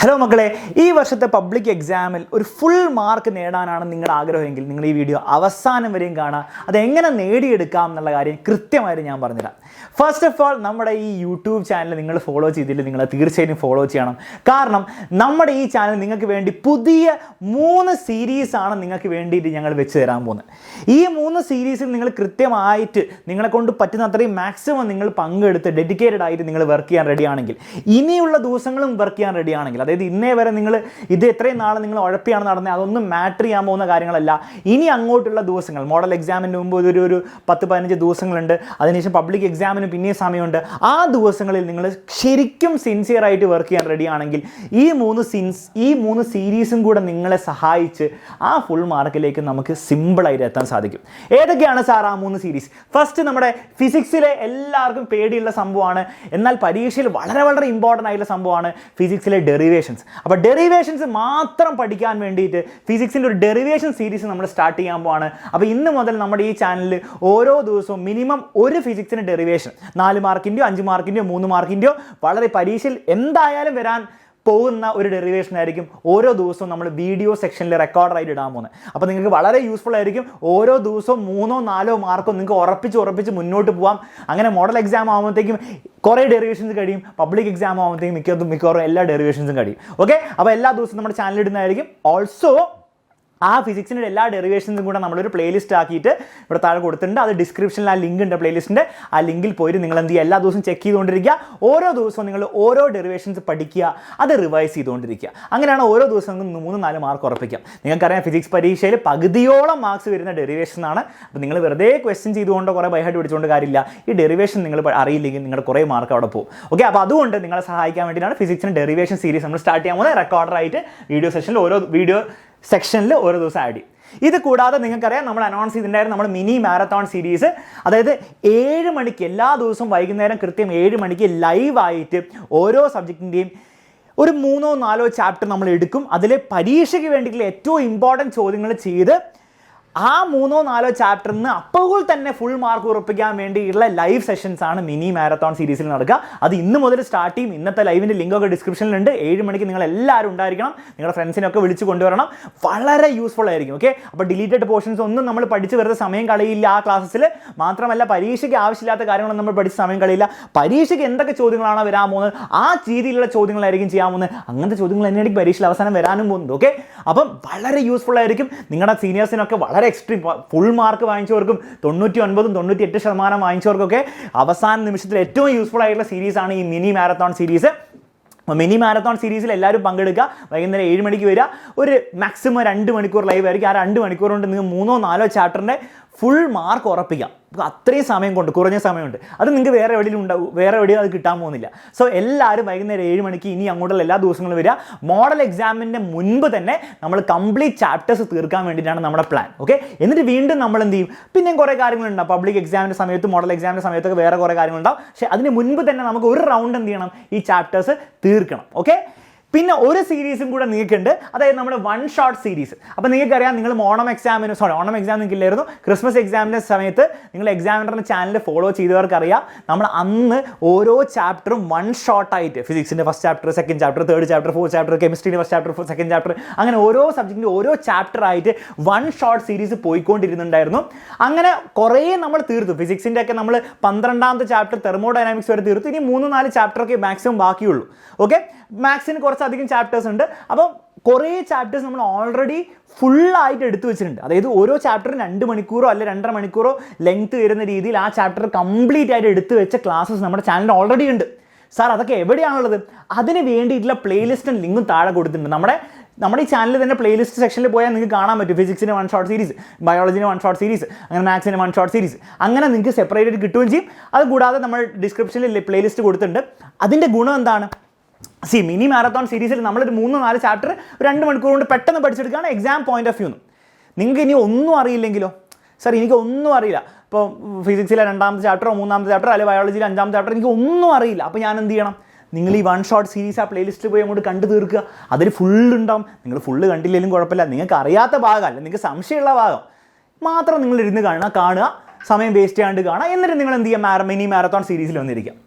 Hello മക്കളെ, ഈ വർഷത്തെ പബ്ലിക് എക്സാമിൽ ഒരു ഫുൾ മാർക്ക് നേടാനാണ് നിങ്ങളുടെ ആഗ്രഹമെങ്കിൽ നിങ്ങൾ ഈ വീഡിയോ അവസാനം വരെയും കാണുക. അതെങ്ങനെ നേടിയെടുക്കാം എന്നുള്ള കാര്യം കൃത്യമായിട്ട് ഞാൻ പറഞ്ഞുതരാം. ഫസ്റ്റ് ഓഫ് ഓൾ, നമ്മുടെ ഈ യൂട്യൂബ് ചാനൽ നിങ്ങൾ ഫോളോ ചെയ്തില്ല, നിങ്ങൾ തീർച്ചയായും ഫോളോ ചെയ്യണം. കാരണം നമ്മുടെ ഈ ചാനൽ നിങ്ങൾക്ക് വേണ്ടി പുതിയ 3 സീരീസാണ് നിങ്ങൾക്ക് വേണ്ടിയിട്ട് ഞങ്ങൾ വെച്ച് തരാൻ പോകുന്നത്. ഈ 3 സീരീസിൽ നിങ്ങൾ കൃത്യമായിട്ട് നിങ്ങളെ കൊണ്ട് പറ്റുന്ന അത്രയും മാക്സിമം നിങ്ങൾ പങ്കെടുത്ത് ഡെഡിക്കേറ്റഡ് ആയിട്ട് നിങ്ങൾ വർക്ക് ചെയ്യാൻ റെഡിയാണെങ്കിൽ, ഇനിയുള്ള ദിവസങ്ങളും വർക്ക് ചെയ്യാൻ റെഡിയാണെങ്കിൽ, അതായത് ഇന്നേ വരെ നിങ്ങൾ ഇത് എത്രയും നാളെ നിങ്ങൾ ഉഴപ്പിയാണ് നടന്നത്, അതൊന്നും മാറ്റർ ചെയ്യാൻ പോകുന്ന കാര്യങ്ങളല്ല. ഇനി അങ്ങോട്ടുള്ള ദിവസങ്ങൾ, മോഡൽ എക്സാമിന് മുമ്പ് ഒരു 10-15 ദിവസങ്ങളുണ്ട്, അതിനുശേഷം പബ്ലിക് എക്സാമിന് പിന്നെയും സമയമുണ്ട്. ആ ദിവസങ്ങളിൽ നിങ്ങൾ ശരിക്കും സിൻസിയറായിട്ട് വർക്ക് ചെയ്യാൻ റെഡിയാണെങ്കിൽ ഈ 3 സീരീസും കൂടെ നിങ്ങളെ സഹായിച്ച് ആ ഫുൾ മാർക്കിലേക്ക് നമുക്ക് സിമ്പിളായിട്ട് എത്താൻ സാധിക്കും. ഏതൊക്കെയാണ് സാർ ആ 3 സീരീസ്? ഫസ്റ്റ്, നമ്മുടെ ഫിസിക്സിലെ എല്ലാവർക്കും പേടിയുള്ള സംഭവമാണ്, എന്നാൽ പരീക്ഷയിൽ വളരെ വളരെ ഇമ്പോർട്ടൻ്റ് ആയിട്ടുള്ള സംഭവമാണ് ഫിസിക്സിലെ ഡെറിവേഷൻസ്. അപ്പോൾ ഡെറിവേഷൻസ് മാത്രം പഠിക്കാൻ വേണ്ടിയിട്ട് ഫിസിക്സിൻ്റെ ഒരു ഡെറിവേഷൻ സീരീസ് നമ്മൾ സ്റ്റാർട്ട് ചെയ്യാൻ പോവാണ്. അപ്പോൾ ഇന്ന് മുതൽ നമ്മുടെ ഈ ചാനലിൽ ഓരോ ദിവസവും മിനിമം ഒരു ഫിസിക്സിൻ്റെ ഡെറിവേഷൻ 4 മാർക്കിൻ്റെയോ 5 മാർക്കിൻ്റെയോ 3 മാർക്കിൻ്റെയോ വളരെ പരീക്ഷയിൽ എന്തായാലും വരാൻ പോകുന്ന ഒരു ഡെറിവേഷൻ ആയിരിക്കും ഓരോ ദിവസവും നമ്മൾ വീഡിയോ സെക്ഷനിൽ റെക്കോർഡറായിട്ട് ഇടാൻ പോകുന്നത്. അപ്പോൾ നിങ്ങൾക്ക് വളരെ യൂസ്ഫുൾ ആയിരിക്കും. ഓരോ ദിവസവും 3-4 മാർക്കോ നിങ്ങൾക്ക് ഉറപ്പിച്ച് മുന്നോട്ട് പോകാം. അങ്ങനെ മോഡൽ എക്സാം ആകുമ്പോഴത്തേക്കും കുറേ ഡെറിവേഷൻസ് കഴിയും, പബ്ലിക് എക്സാം ആകുമ്പോഴത്തേക്കും മിക്കവാറും എല്ലാ ഡെറിവേഷൻസും കഴിയും. ഓക്കെ, അപ്പോൾ എല്ലാ ദിവസവും നമ്മുടെ ചാനലിൽ ഇടുന്നതായിരിക്കും. ഓൾസോ ആ ഫിസിക്സിൻ്റെ എല്ലാ ഡെറിവേഷൻസും കൂടെ നമ്മളൊരു പ്ലേലിസ്റ്റ് ആക്കിയിട്ട് ഇവിടെ താഴെ കൊടുത്തിട്ടുണ്ട്. അത് ഡിസ്ക്രിപ്ഷനിൽ ആ ലിങ്ക് ഉണ്ട്, പ്ലേലിസ്റ്റിൻ്റെ. ആ ലിങ്കിൽ പോയിട്ട് നിങ്ങൾ എന്ത് ചെയ്യുക, എല്ലാ ദിവസവും ചെക്ക് ചെയ്തുകൊണ്ടിരിക്കുക. ഓരോ ദിവസവും നിങ്ങൾ ഓരോ ഡെറിവേഷൻസ് പഠിക്കുക, അത് റിവൈസ് ചെയ്തുകൊണ്ടിരിക്കുക. അങ്ങനെയാണ് ഓരോ ദിവസവും 3-4 മാർക്ക് ഉറപ്പിക്കാം. നിങ്ങൾക്കറിയാം, ഫിസിക്സ് പരീക്ഷയിൽ പകുതിയോളം മാർക്സ് വരുന്ന ഡെറിവേഷൻ ആണ്. അപ്പോൾ നിങ്ങൾ വെറുതെ ക്വസ്റ്റ്യൻ ചെയ്തുകൊണ്ട് കുറേ ബൈഹാർട്ട് പിടിച്ചുകൊണ്ട് കാര്യമില്ല. ഈ ഡെറിവേഷൻ നിങ്ങൾ അറിയില്ലെങ്കിൽ നിങ്ങളുടെ കുറേ മാർക്ക് അവിടെ പോകും. ഓക്കെ, അപ്പോൾ അതുകൊണ്ട് നിങ്ങളെ സഹായിക്കാൻ വേണ്ടിയിട്ടാണ് ഫിസിക്സിന് ഡെറിവേഷൻ സീരീസ് നമ്മൾ സ്റ്റാർട്ട് ചെയ്യാൻ പോകുന്നത്. റെക്കോർഡറായിട്ട് വീഡിയോ സെഷനിൽ വീഡിയോ സെക്ഷനിൽ ഓരോ ദിവസം ആഡ് ചെയ്യും. ഇത് കൂടാതെ നിങ്ങൾക്കറിയാം, നമ്മൾ അനൗൺസ് ചെയ്തിട്ടുണ്ടായിരുന്നു നമ്മുടെ മിനി മാരത്തോൺ സീരീസ്. അതായത് 7 മണിക്ക് എല്ലാ ദിവസവും വൈകുന്നേരം കൃത്യം 7 മണിക്ക് ലൈവായിട്ട് ഓരോ സബ്ജക്റ്റിൻ്റെയും ഒരു 3-4 ചാപ്റ്റർ നമ്മൾ എടുക്കും. അതിൽ പരീക്ഷയ്ക്ക് വേണ്ടിയിട്ടുള്ള ഏറ്റവും ഇമ്പോർട്ടൻറ്റ് ചോദ്യങ്ങൾ ചെയ്ത് ആ 3-4 ചാപ്റ്ററിൽ നിന്ന് അപ്പോൾ തന്നെ ഫുൾ മാർക്ക് ഉറപ്പിക്കാൻ വേണ്ടിയിട്ടുള്ള ലൈവ് സെഷൻസ് ആണ് മിനി മാരത്തോൺ സീരീസിൽ നടക്കുക. അത് ഇന്ന് മുതൽ സ്റ്റാർട്ട് ചെയ്യും. ഇന്നത്തെ ലൈവിൻ്റെ ലിങ്കൊക്കെ ഡിസ്ക്രിപ്ഷനിലുണ്ട്. 7 മണിക്ക് നിങ്ങൾ എല്ലാവരും ഉണ്ടായിരിക്കണം. നിങ്ങളുടെ ഫ്രണ്ട്സിനൊക്കെ വിളിച്ച് കൊണ്ടുവരണം. വളരെ യൂസ്ഫുൾ ആയിരിക്കും. ഓക്കെ, അപ്പോൾ ഡിലീറ്റഡ് പോർഷൻസ് ഒന്നും നമ്മൾ പഠിച്ച് വെറുതെ സമയം കളയില്ല ആ ക്ലാസ്സിൽ. മാത്രമല്ല, പരീക്ഷയ്ക്ക് ആവശ്യമില്ലാത്ത കാര്യങ്ങളൊന്നും നമ്മൾ പഠിച്ച് സമയം കളയില്ല. പരീക്ഷയ്ക്ക് എന്തൊക്കെ ചോദ്യങ്ങളാണ് വരാൻ പോകുന്നത്, ആ രീതിയിലുള്ള ചോദ്യങ്ങളായിരിക്കും ചെയ്യാൻ പോകുന്നത്. അങ്ങനത്തെ ചോദ്യങ്ങൾ തന്നെയായിരിക്കും പരീക്ഷയിൽ അവസാനം വരാനും പോകുന്നത്. ഓക്കെ, അപ്പം വളരെ യൂസ്ഫുൾ ആയിരിക്കും. നിങ്ങളുടെ സീനിയേഴ്സിനൊക്കെ വളരെ എക്സ്ട്രീം ഫുൾ മാർക്ക് വാങ്ങിച്ചവർക്കും 99-98% വാങ്ങിച്ചവർക്കൊക്കെ അവസാന നിമിഷത്തിൽ ഏറ്റവും യൂസ്ഫുൾ ആയിട്ടുള്ള സീരീസാണ് ഈ mini marathon series. Mini marathon സീരീസിൽ എല്ലാവരും പങ്കെടുക്കുക. വൈകുന്നേരം 7 മണിക്ക് വരിക. ഒരു മാക്സിമം 2 മണിക്കൂർ ലൈവ് ആയിരിക്കും. ആ 2 മണിക്കൂർ കൊണ്ട് നിങ്ങൾ 3-4 ചാപ്റ്ററിൻ്റെ ഫുൾ മാർക്ക് ഉറപ്പിക്കാം. അത്രയും സമയം കൊണ്ട്, കുറഞ്ഞ സമയമുണ്ട്. അത് നിങ്ങൾക്ക് വേറെ എവിടെയും അത് കിട്ടാൻ പോകുന്നില്ല. സോ എല്ലാവരും വൈകുന്നേരം 7 മണിക്ക് ഇനി അങ്ങോട്ടുള്ള എല്ലാ ദിവസങ്ങളും വരിക. മോഡൽ എക്സാമിൻ്റെ മുൻപ് തന്നെ നമ്മൾ കംപ്ലീറ്റ് ചാപ്റ്റേഴ്സ് തീർക്കാൻ വേണ്ടിയിട്ടാണ് നമ്മുടെ പ്ലാൻ. ഓക്കെ, എന്നിട്ട് വീണ്ടും നമ്മൾ എന്ത് ചെയ്യും, പിന്നെയും കുറേ കാര്യങ്ങളുണ്ടാവും. പബ്ലിക് എക്സാമിൻ്റെ സമയത്ത്, മോഡൽ എക്സാമിൻ്റെ സമയത്തൊക്കെ വേറെ കുറേ കാര്യങ്ങളുണ്ടാവും. പക്ഷേ അതിന് മുൻപ് തന്നെ നമുക്ക് ഒരു റൗണ്ട് എന്ത് ചെയ്യണം, ഈ ചാപ്റ്റേഴ്സ് തീർക്കണം. ഓക്കെ, പിന്നെ ഒരു സീരീസും കൂടെ നിങ്ങൾക്കുണ്ട്, അതായത് നമ്മുടെ 1 ഷോട്ട് സീരീസ്. അപ്പോൾ നിങ്ങൾക്കറിയാം, നിങ്ങൾ ഓണം എക്സാം നിങ്ങൾക്കില്ലായിരുന്നു, ക്രിസ്മസ് എക്സാമിൻ്റെ സമയത്ത് നിങ്ങൾ എക്സാമിനറിൻ്റെ ചാനൽ ഫോളോ ചെയ്തവർക്കറിയാം, നമ്മൾ അന്ന് ഓരോ ചാപ്റ്ററും 1 ഷോട്ടായിട്ട്, ഫിസിക്സിൻ്റെ first chapter, second chapter, third chapter, fourth chapter, കെമിസ്ട്രിയുടെ ഫസ്റ്റ് ചാപ്റ്റർ, സെക്കൻഡ് ചാപ്റ്റർ, അങ്ങനെ ഓരോ സബ്ജക്റ്റിൻ്റെ ഓരോ ചാപ്റ്റർ ആയിട്ട് 1 ഷോട്ട് സീരീസ് പോയിക്കൊണ്ടിരുന്നുണ്ടായിരുന്നു. അങ്ങനെ കുറേ നമ്മൾ തീർത്തു. ഫിസിക്സിൻ്റെ ഒക്കെ നമ്മൾ 12ാമത്തെ ചാപ്റ്റർ തെർമോഡൈനാമിക്സ് വരെ തീർത്തു. ഇനി 3-4 ചാപ്റ്ററൊക്കെ മാക്സിമം ബാക്കിയുള്ളൂ. ഓക്കെ, മാത്സിന് കുറച്ചധികം ചാപ്റ്റേഴ്സ് ഉണ്ട്. അപ്പം കുറേ ചാപ്റ്റേഴ്സ് നമ്മൾ ഓൾറെഡി ഫുള്ളായിട്ട് എടുത്തു വെച്ചിട്ടുണ്ട്. അതായത് ഓരോ ചാപ്റ്ററും 2 മണിക്കൂറോ അല്ലെ 2.5 മണിക്കൂറോ ലെങ്ത് വരുന്ന രീതിയിൽ ആ ചാപ്റ്റർ കംപ്ലീറ്റ് ആയിട്ട് എടുത്തു വെച്ച ക്ലാസ്സസ് നമ്മുടെ ചാനലിൽ ഓൾറെഡി ഉണ്ട്. സാർ, അതൊക്കെ എവിടെയാണുള്ളത്? അതിന് വേണ്ടിയിട്ടുള്ള പ്ലേലിസ്റ്റും ലിങ്കും താഴെ കൊടുത്തിട്ടുണ്ട്. നമ്മുടെ ഈ ചാനലിൽ തന്നെ പ്ലേലിസ്റ്റ് സെക്ഷനിൽ പോയാൽ നിങ്ങൾക്ക് കാണാൻ പറ്റും. ഫിസിക്സിന് 1 ഷോർട്ട് സീരീസ്, ബയോളജിന് 1 ഷോർട്ട് സീരീസ്, അങ്ങനെ മാത്സിന് 1 ഷോർട്ട് സീരീസ്, അങ്ങനെ നിങ്ങൾക്ക് സെപ്പറേറ്റ് ആയിട്ട് കിട്ടുകയും ചെയ്യും. അത് കൂടാതെ നമ്മൾ ഡിസ്ക്രിപ്ഷനിൽ പ്ലേലിസ്റ്റ് കൊടുത്തിട്ടുണ്ട്. അതിൻ്റെ ഗുണം എന്താണ്? മിനി മാരത്തോൺ സീരീസിൽ നമ്മളൊരു 3-4 ചാപ്റ്റർ 2 മണിക്കൂർ കൊണ്ട് പെട്ടെന്ന് പഠിച്ചെടുക്കുകയാണ് എക്സാം പോയിന്റ് ഓഫ് വ്യൂന്ന്. നിങ്ങൾക്ക് ഇനി ഒന്നും അറിയില്ലെങ്കിലോ? സാർ, എനിക്ക് ഒന്നും അറിയില്ല. ഇപ്പോൾ ഫിസിക്സിലെ 2ാമത്തെ ചാപ്റ്ററോ 3ാമത്തെ ചാപ്റ്റർ, അല്ലെങ്കിൽ ബയോളജിയിലെ 5ാമത്തെ ചാപ്റ്റർ എനിക്ക് ഒന്നും അറിയില്ല. അപ്പോൾ ഞാൻ എന്ത് ചെയ്യണം? നിങ്ങൾ ഈ 1 ഷോർട്ട് സീരീസ് ആ പ്ലേലിസ്റ്റിൽ പോയി അങ്ങോട്ട് കണ്ടു തീർക്കുക. അതിൽ ഫുള്ളുണ്ടാവും. നിങ്ങൾ ഫുള്ള് കണ്ടില്ലെങ്കിലും കുഴപ്പമില്ല. നിങ്ങൾക്ക് അറിയാത്ത ഭാഗം, അല്ല നിങ്ങൾക്ക് സംശയമുള്ള ഭാഗം മാത്രം നിങ്ങൾ ഇരുന്ന് കാണുക, സമയം വേസ്റ്റ് ചെയ്യാണ്ട് കാണുക. എന്നിട്ട് നിങ്ങൾ എന്ത് ചെയ്യുക, മിനി മാരത്തോൺ സീരീസിൽ വന്നിരിക്കുക.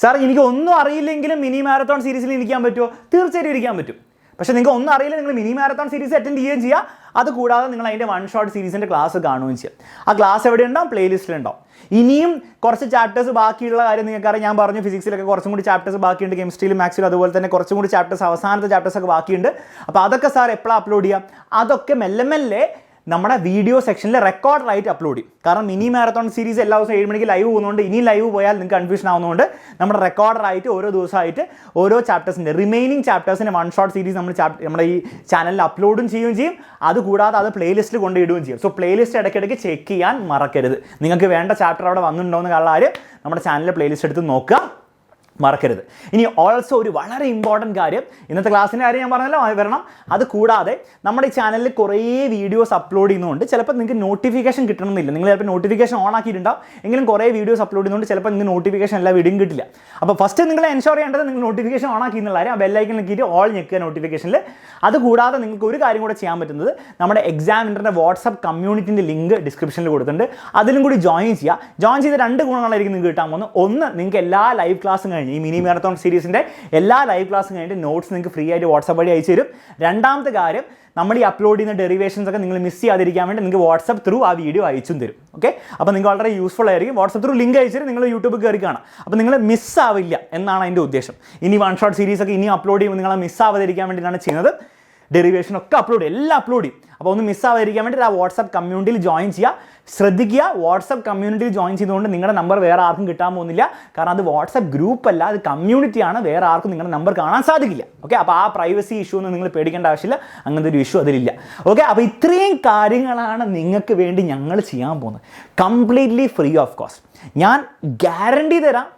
സാർ എനിക്ക് ഒന്നും അറിയില്ലെങ്കിലും മിനി മാരത്തോൺ സീരീസിൽ ഇരിക്കാൻ പറ്റുമോ? തീർച്ചയായിട്ടും ഇരിക്കാൻ പറ്റും. പക്ഷേ നിങ്ങൾക്ക് ഒന്നും അറിയില്ല, നിങ്ങൾ മിനി മാരത്തോൺ സീരീസ് അറ്റൻഡ് ചെയ്യുകയും ചെയ്യുക. അതുകൂടാതെ നിങ്ങൾ അതിൻ്റെ വൺ ഷോട്ട് സീരീസിൻ്റെ ക്ലാസ് കാണുകയും ചെയ്യുക. ആ ക്ലാസ് എവിടെ ഉണ്ടാവും? പ്ലേലിസ്റ്റിലുണ്ടാവും. ഇനിയും കുറച്ച് ചാപ്റ്റേഴ്സ് ബാക്കിയുള്ള കാര്യം നിങ്ങൾക്കറിയാം. ഞാൻ പറഞ്ഞു ഫിസിക്സിലൊക്കെ കുറച്ചും കൂടി ചാപ്റ്റേഴ്സ് ബാക്കിയുണ്ട്, കെമിസ്ട്രിയിലും മാത്സിലും അതുപോലെ തന്നെ കുറച്ചും കൂടി ചാപ്റ്റേഴ്സ്, അവസാനത്തെ ചാപ്റ്റേഴ്സൊക്കെ ബാക്കിയുണ്ട്. അപ്പോൾ അതൊക്കെ സാർ എപ്പോഴാണ് അപ്ലോഡ് ചെയ്യുക? അതൊക്കെ മെല്ലെ മെല്ലെ നമ്മുടെ വീഡിയോ സെക്ഷനിൽ റെക്കോർഡറായിട്ട് അപ്ലോഡ് ചെയ്യും. കാരണം മിനി മാരത്തോൺ സീരീസ് എല്ലാ ദിവസവും 7 മണിക്ക് ലൈവ് പോകുന്നതുകൊണ്ട് ഇനി ലൈവ് പോയാൽ നിങ്ങൾക്ക് കൺഫ്യൂഷൻ ആവുന്നതുകൊണ്ട് നമ്മുടെ റെക്കോർഡറായിട്ട് ഓരോ ദിവസമായിട്ട് ഓരോ ചാപ്റ്റേഴ്സിൻ്റെ റിമൈനിങ് ചാപ്റ്റേഴ്സിൻ്റെ വൺ ഷോട്ട് സീരീസ് നമ്മുടെ ഈ ചാനലിൽ അപ്ലോഡും ചെയ്യുകയും ചെയ്യും. അതുകൂടാതെ അത് പ്ലേലിസ്റ്റിൽ കൊണ്ടിടുകയും ചെയ്യും. സോ പ്ലേലിസ്റ്റ് ഇടയ്ക്കിടയ്ക്ക് ചെക്ക് ചെയ്യാൻ മറക്കരുത്. നിങ്ങൾക്ക് വേണ്ട ചാപ്റ്റർ അവിടെ വന്നിട്ടുണ്ടോ എന്ന് കാര്യം നമ്മുടെ ചാനലിലെ പ്ലേലിസ്റ്റ് എടുത്ത് നോക്കുക, മറക്കരുത്. ഇനി ഓൾസോ ഒരു വളരെ ഇമ്പോർട്ടൻറ്റ് കാര്യം, ഇന്നത്തെ ക്ലാസ്സിൻ്റെ കാര്യം ഞാൻ പറഞ്ഞല്ലോ വരണം. അത് കൂടാതെ നമ്മുടെ ഈ ചാനലിൽ കുറേ വീഡിയോസ് അപ്ലോഡ് ചെയ്യുന്നതുകൊണ്ട് ചിലപ്പോൾ നിങ്ങൾക്ക് നോട്ടിഫിക്കേഷൻ കിട്ടണമെന്നില്ല. നിങ്ങൾ ചിലപ്പോൾ നോട്ടിഫിക്കേഷൻ ഓൺ ആക്കിയിട്ടുണ്ടാവും, എങ്കിലും കുറേ വീഡിയോസ് അപ്ലോഡ് ചെയ്യുന്നതുകൊണ്ട് ചിലപ്പോൾ നിങ്ങൾക്ക് നോട്ടിഫിക്കേഷൻ എല്ലാ വീഡിയോയും കിട്ടില്ല. അപ്പോൾ ഫസ്റ്റ് നിങ്ങൾ എൻഷുർ ചെയ്യേണ്ടത് നിങ്ങൾ നോട്ടിഫിക്കേഷൻ ഓൺ ആക്കി എന്നുള്ള കാര്യം. ആ ബെല്ലൈക്കൻ നോക്കിയിട്ട് ഓൾ ഞെക്കുക നോട്ടിഫിക്കേഷനിൽ. അതുകൂടാതെ നിങ്ങൾക്ക് ഒരു കാര്യം കൂടെ ചെയ്യാൻ പറ്റുന്നത്, നമ്മുടെ എക്സാമിനറിൻ്റെ വാട്സപ്പ് കമ്മ്യൂണിറ്റിൻ്റെ ലിങ്ക് ഡിസ്ക്രിപ്ഷനിൽ കൊടുത്തിട്ടുണ്ട്. അതിലും കൂടി ജോയിൻ ചെയ്യുക. ജോയിൻ ചെയ്ത് 2 ഗുണങ്ങളായിരിക്കും നിങ്ങൾക്ക് കിട്ടാൻ പോകുന്നത്. ഒന്ന്, നിങ്ങൾക്ക് എല്ലാ ലൈവ് ക്ലാസ്സും കഴിഞ്ഞ് ഈ മിനി മാരത്തോൺ സീരീസിൻ്റെ എല്ലാ ലൈവ് ക്ലാസ്സും കഴിഞ്ഞിട്ട് നോട്ട്സ് നിങ്ങൾക്ക് ഫ്രീ ആയിട്ട് വാട്സപ്പ് വഴി അയച്ചു തരും. രണ്ടാമത്തെ കാര്യം, നമ്മൾ ഈ അപ്ലോഡ് ചെയ്യുന്ന ഡെറിവേഷൻസ് ഒക്കെ നിങ്ങൾ മിസ് ചെയ്യാതിരിക്കാൻ വേണ്ടി നിങ്ങൾക്ക് വാട്സപ്പ് ത്രൂ ആ വീഡിയോ അയച്ചും തരും. ഓക്കെ, അപ്പോൾ നിങ്ങൾക്ക് വളരെ യൂസ്ഫുൾ ആയിരിക്കും. വാട്സപ്പ് ത്രൂ ലിങ്ക് അയച്ചിട്ട് നിങ്ങൾ യൂട്യൂബിൽ കയറി കാണാം. അപ്പോൾ നിങ്ങൾ മിസ്സാവില്ല എന്നാണ് അതിൻ്റെ ഉദ്ദേശം. ഇനി വൺ ഷോട്ട് സീരീസ് ഒക്കെ ഇനി അപ്ലോഡ് ചെയ്യുമ്പോൾ നിങ്ങൾ മിസ്സാവാതിരിക്കാൻ വേണ്ടിയിട്ടാണ് ചെയ്യുന്നത്. ഡെറിവേഷനൊക്കെ അപ്ലോഡ് ചെയ്യും, എല്ലാം അപ്ലോഡ് ചെയ്യും. അപ്പോൾ ഒന്ന് മിസ്സാവാതിരിക്കാൻ വേണ്ടി ആ വാട്സപ്പ് കമ്മ്യൂണിറ്റിയിൽ ജോയിൻ ചെയ്യുക. ശ്രദ്ധിക്കുക, വാട്സപ്പ് കമ്മ്യൂണിറ്റിയിൽ ജോയിൻ ചെയ്തുകൊണ്ട് നിങ്ങളുടെ നമ്പർ വേറെ ആർക്കും കിട്ടാൻ പോകുന്നില്ല. കാരണം അത് വാട്സപ്പ് ഗ്രൂപ്പ് അല്ല, അത് കമ്മ്യൂണിറ്റിയാണ്. വേറെ ആർക്കും നിങ്ങളുടെ നമ്പർ കാണാൻ സാധിക്കില്ല. ഓക്കെ, അപ്പോൾ ആ പ്രൈവസി ഇഷ്യൂ ഒന്നും നിങ്ങൾ പേടിക്കേണ്ട ആവശ്യമില്ല. അങ്ങനത്തെ ഒരു ഇഷ്യൂ അതിലില്ല. ഓക്കെ, അപ്പോൾ ഇത്രയും കാര്യങ്ങളാണ് നിങ്ങൾക്ക് വേണ്ടി ഞങ്ങൾ ചെയ്യാൻ പോകുന്നത്, കംപ്ലീറ്റ്ലി ഫ്രീ ഓഫ് കോസ്റ്റ്. ഞാൻ ഗ്യാരണ്ടി തരാം,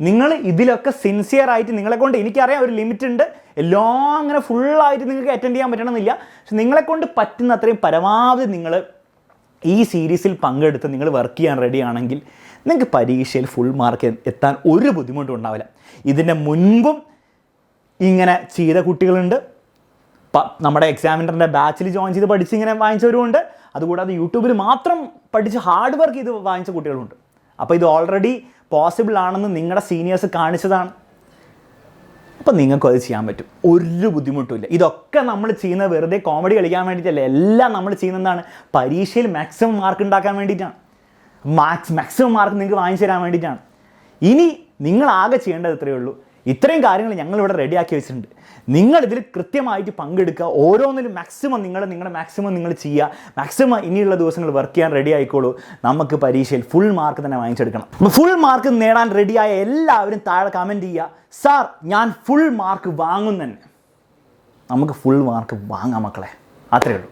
നിങ്ങൾ ഇതിലൊക്കെ സിൻസിയർ ആയിട്ട്, നിങ്ങളെ കൊണ്ട് എനിക്കറിയാം ഒരു ലിമിറ്റ് ഉണ്ട്, എല്ലാം അങ്ങനെ ഫുള്ളായിട്ട് നിങ്ങൾക്ക് അറ്റൻഡ് ചെയ്യാൻ പറ്റണമെന്നില്ല. പക്ഷെ നിങ്ങളെക്കൊണ്ട് പറ്റുന്ന അത്രയും പരമാവധി നിങ്ങൾ ഈ സീരീസിൽ പങ്കെടുത്ത് നിങ്ങൾ വർക്ക് ചെയ്യാൻ റെഡി ആണെങ്കിൽ നിങ്ങൾക്ക് പരീക്ഷയിൽ ഫുൾ മാർക്ക് എത്താൻ ഒരു ബുദ്ധിമുട്ടും ഉണ്ടാവില്ല. ഇതിൻ്റെ മുൻപും ഇങ്ങനെ ചെയ്ത കുട്ടികളുണ്ട്, നമ്മുടെ എക്സാമിനറിൻ്റെ ബാച്ചിൽ ജോയിൻ ചെയ്ത് പഠിച്ച് ഇങ്ങനെ വാങ്ങിച്ചവരുമുണ്ട്. അതുകൂടാതെ യൂട്യൂബിൽ മാത്രം പഠിച്ച് ഹാർഡ് വർക്ക് ചെയ്ത് വാങ്ങിച്ച കുട്ടികളുണ്ട്. അപ്പോൾ ഇത് ഓൾറെഡി പോസിബിൾ ആണെന്ന് നിങ്ങളുടെ സീനിയേഴ്സ് കാണിച്ചതാണ്. അപ്പോൾ നിങ്ങൾക്കും അത് ചെയ്യാൻ പറ്റും, ഒരു ബുദ്ധിമുട്ടുമില്ല. ഇതൊക്കെ നമ്മൾ ചെയ്യുന്ന വെറുതെ കോമഡി കളിക്കാൻ വേണ്ടിയിട്ടല്ല. എല്ലാം നമ്മൾ ചെയ്യുന്നതാണ് പരീക്ഷയിൽ മാക്സിമം മാർക്ക് ഉണ്ടാക്കാൻ വേണ്ടിയിട്ടാണ്, മാക്സിമം മാർക്ക് നിങ്ങൾക്ക് വാങ്ങിച്ചു തരാൻ വേണ്ടിയിട്ടാണ്. ഇനി നിങ്ങളാകെ ചെയ്യേണ്ടത് ഇത്രയേ ഉള്ളൂ. ഇത്രയും കാര്യങ്ങൾ ഞങ്ങളിവിടെ റെഡിയാക്കി വെച്ചിട്ടുണ്ട്. നിങ്ങളിതിൽ കൃത്യമായിട്ട് പങ്കെടുക്കുക. ഓരോന്നിലും മാക്സിമം നിങ്ങളുടെ മാക്സിമം നിങ്ങൾ ചെയ്യുക. മാക്സിമം ഇനിയുള്ള ദിവസങ്ങൾ വർക്ക് ചെയ്യാൻ റെഡി ആയിക്കോളൂ. നമുക്ക് പരീക്ഷയിൽ ഫുൾ മാർക്ക് തന്നെ വാങ്ങിച്ചെടുക്കണം. അപ്പോൾ ഫുൾ മാർക്ക് നേടാൻ റെഡിയായ എല്ലാവരും താഴെ കമൻറ്റ് ചെയ്യുക, സാർ ഞാൻ ഫുൾ മാർക്ക് വാങ്ങും തന്നെ. നമുക്ക് ഫുൾ മാർക്ക് വാങ്ങാം മക്കളെ, അത്രയേ ഉള്ളൂ.